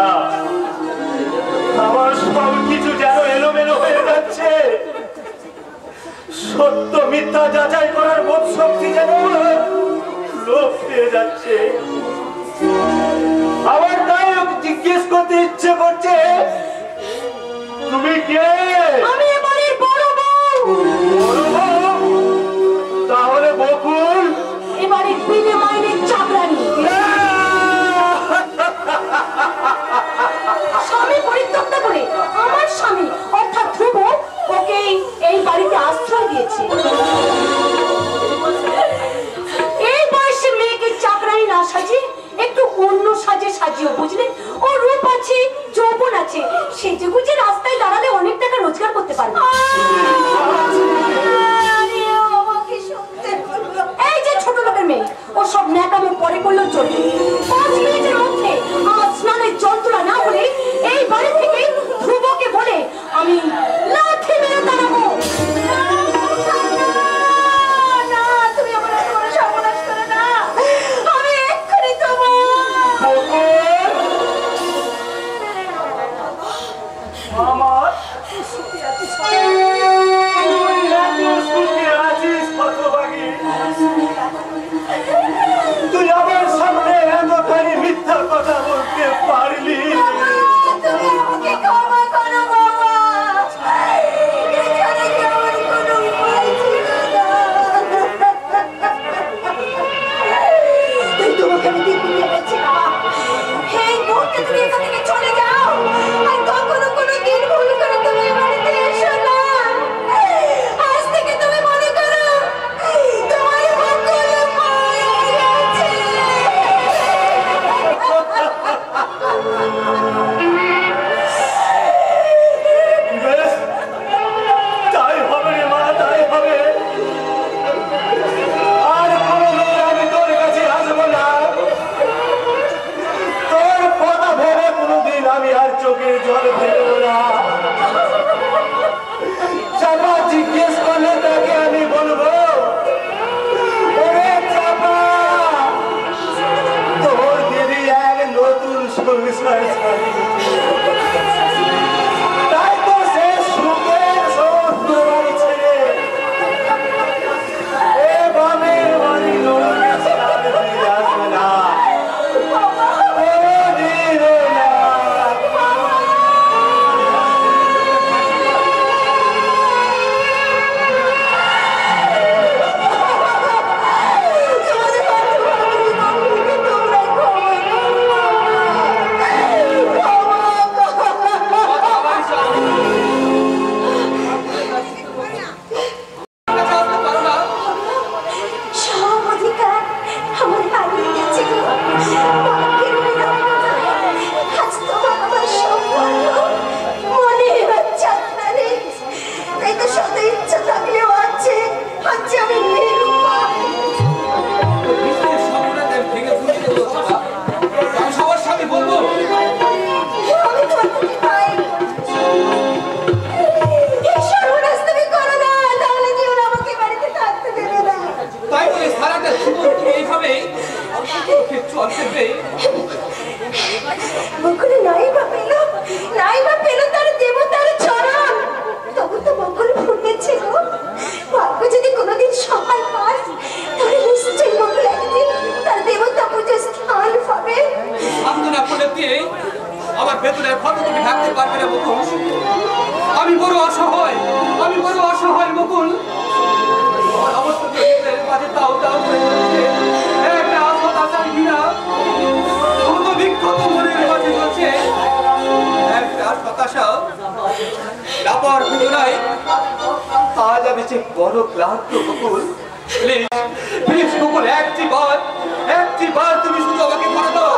আমার সব কিছু যেন এলোমেলো হয়ে যাচ্ছে। সত্য মিথ্যা মিথ্যা যাচাই করার বোধ শক্তি যেন লোপ পেয়ে যাচ্ছে। আবার তাই জিজ্ঞেস করতে ইচ্ছে করছে, তুমি কে? আমি এবারে বড় বউ। বড় বউ? তাহলে বকুল এবারে বিলে মাইনের চাকরানি। স্বামী পরিত্যক্ত করে আমার স্বামী অর্থাৎ ধ্রুব ওকে এই বাড়িতে আশ্রয় দিয়েছে। এই বয়সে মেয়েকে চাকরানি না সাজিয়ে একটু অন্য সাজে সাজিও, বুঝলেন? ও রূপ আছে, যৌবন আছে, সেজে গুজে রাস্তায় দাঁড়ালে অনেক টাকা রোজগার করতে পারবে। এই যে ছোট লোকের মেয়ে, ও সব ন্যাকামো পরে করলেও চলবে। 5 মিনিটের মধ্যে আমার স্নানের যন্ত্রণা না হলে এই বাড়ি থেকে ধ্রুবকে বলে আমি লাথি মেরে দাঁড়াবো। না, তুমি আমার কোনো সর্বনাশ করো না, আমি এক্ষুনি তোমার আমার আছিস হতভাগী। তুই আমার সামনে এতখানি মিথ্যা কথা বলতে পারলি? তুমি আমাকে ক্ষমা করো বাবা, এখানে কি আমার কোনো উপায় ছিল না? তোমাকে আমি দিয়ে বলছি বাবা, এই মুহূর্তে তুমি এখান থেকে চলে যাও, আর কখনো কোনো দিন ভুল করে তুমি এ বাড়িতে এসো না। আজ থেকে তুমি মনে করো তোমার বকুল মারা গেছে। বেশ, তাই হবে রে মা, তাই হবে। আর কোনোদিন আমি তোর কাছে আসবো না। তোর কথা ভেবে কোনোদিন আমি আর চোখে জল ফেলবো না। চাপা জিজ্ঞেস করলে তাকে আমি বলবো, ওরে চাপা, তোর দিদি এক নতুন সংসার ছাড়িয়েছে। তাই তো সে সুখের সমস্ত বাড়ি ছেড়ে এ বামের বাড়ি নরকে ছাড় দিয়ে আসবে না, কোনোদিনও না। সব অধিকার আমার হারিয়ে গেছে গো। ভাগ্যের বিড়ম্বনায় আজ তোমার আমার সম্পর্ক মনে হচ্ছে আপনারে। তাই তো শত ইচ্ছা থাকলেও আছে আমি নিরুপায়। বিশ্বের স্বপ্নটাকে ভেঙে চুরে দেবো বাবা। আমি সবার সামনে বলবো, আমি তোমার প্রতি পাই। এই সর্বনাশ তুমি করো না, তাহলে জীবন আমাকে বাড়িতে থাকতে দেবে না। তাই বলে সারাটা জীবন তুমি এইভাবে চোখে জল ফেলবে? বকুলে নাই বা পেল তার দেবতার চরণ, তবু তো বকুল ফুটেছে গো। ভাগ্য যদি কোনোদিন সকাল পাস, তাহলে নিশ্চয়ই বকুল একদিন তার দেবতা পুজো স্থান পাবে। সান্ত্বনা করে দিয়ে আমার ভেতরের ক্ষত তুমি ঢাকতে পারবে না বকুল। আমি বড় অসহায়, আমি বড় অসহায় বকুল। আমার অবস্থা চরিত্রের মাঝে তাও তাও করে চলছে একটা হতাশার ঘৃণা। ক্ষত বিক্ষত মনের মাঝে চলছে একটা হতাশা। ব্যাপার বেদনায় আজ আমি যে বড় ক্লান্ত বকুল। প্লিজ প্লিজ বকুল, একটি বার তুমি শুধু আমাকে ধরে দাও।